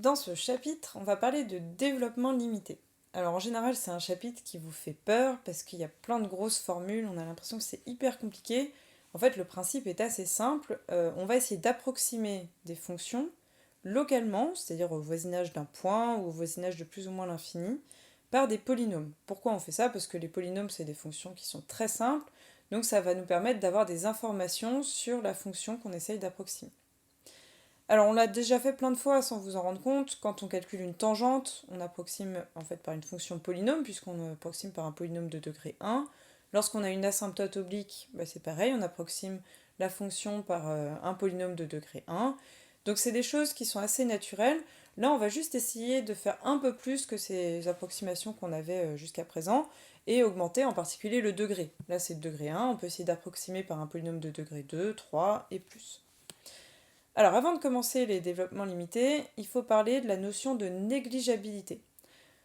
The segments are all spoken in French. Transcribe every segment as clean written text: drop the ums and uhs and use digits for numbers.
Dans ce chapitre, on va parler de développement limité. Alors en général, c'est un chapitre qui vous fait peur parce qu'il y a plein de grosses formules, on a l'impression que c'est hyper compliqué. En fait, le principe est assez simple. On va essayer d'approximer des fonctions localement, c'est-à-dire au voisinage d'un point ou au voisinage de plus ou moins l'infini, par des polynômes. Pourquoi on fait ça? Parce que les polynômes, c'est des fonctions qui sont très simples, donc ça va nous permettre d'avoir des informations sur la fonction qu'on essaye d'approximer. Alors on l'a déjà fait plein de fois sans vous en rendre compte. Quand on calcule une tangente, on approxime en fait par une fonction polynôme, puisqu'on approxime par un polynôme de degré 1. Lorsqu'on a une asymptote oblique, c'est pareil, on approxime la fonction par un polynôme de degré 1. Donc c'est des choses qui sont assez naturelles. Là, on va juste essayer de faire un peu plus que ces approximations qu'on avait jusqu'à présent et augmenter en particulier le degré. Là, c'est le degré 1, on peut essayer d'approximer par un polynôme de degré 2, 3 et plus. Alors avant de commencer les développements limités, il faut parler de la notion de négligeabilité.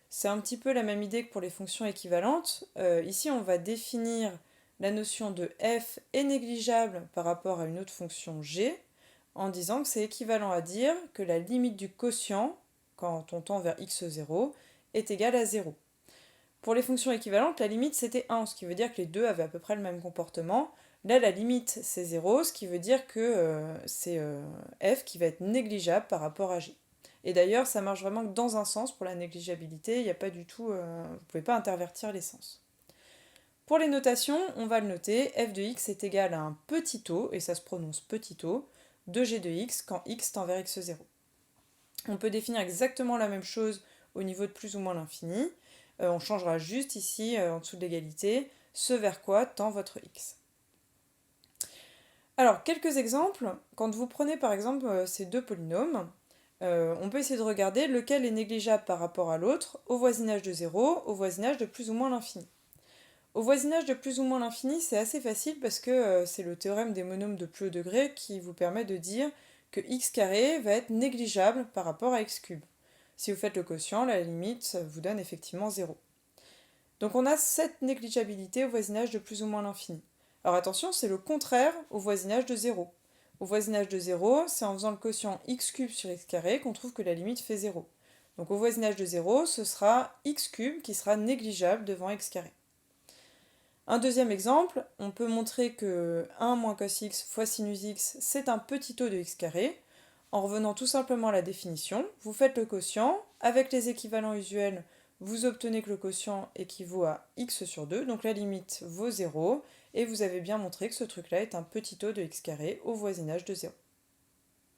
C'est un petit peu la même idée que pour les fonctions équivalentes. Ici, on va définir la notion de f est négligeable par rapport à une autre fonction g, en disant que c'est équivalent à dire que la limite du quotient, quand on tend vers x0, est égale à 0. Pour les fonctions équivalentes, la limite c'était 1, ce qui veut dire que les deux avaient à peu près le même comportement. Là, la limite c'est 0, ce qui veut dire que c'est f qui va être négligeable par rapport à g. Et d'ailleurs, ça marche vraiment que dans un sens pour la négligeabilité, il n'y a pas du tout, vous ne pouvez pas intervertir les sens. Pour les notations, on va le noter, f de x est égal à un petit o, et ça se prononce petit o, de g de x quand x tend vers x0. On peut définir exactement la même chose au niveau de plus ou moins l'infini. On changera juste ici, en dessous de l'égalité, ce vers quoi tend votre x. Alors, quelques exemples. Quand vous prenez par exemple ces deux polynômes, on peut essayer de regarder lequel est négligeable par rapport à l'autre au voisinage de 0, au voisinage de plus ou moins l'infini. Au voisinage de plus ou moins l'infini, c'est assez facile parce que c'est le théorème des monômes de plus haut degré qui vous permet de dire que x carré va être négligeable par rapport à x cube. Si vous faites le quotient, la limite ça vous donne effectivement 0. Donc on a cette négligeabilité au voisinage de plus ou moins l'infini. Alors attention, c'est le contraire au voisinage de 0. Au voisinage de 0, c'est en faisant le quotient x cube sur x carré qu'on trouve que la limite fait 0. Donc au voisinage de 0, ce sera x cube qui sera négligeable devant x carré. Un deuxième exemple, on peut montrer que 1 moins cos x fois sinus x, c'est un petit o de x carré. En revenant tout simplement à la définition, vous faites le quotient, avec les équivalents usuels, vous obtenez que le quotient équivaut à x sur 2, donc la limite vaut 0, et vous avez bien montré que ce truc-là est un petit o de x carré au voisinage de 0.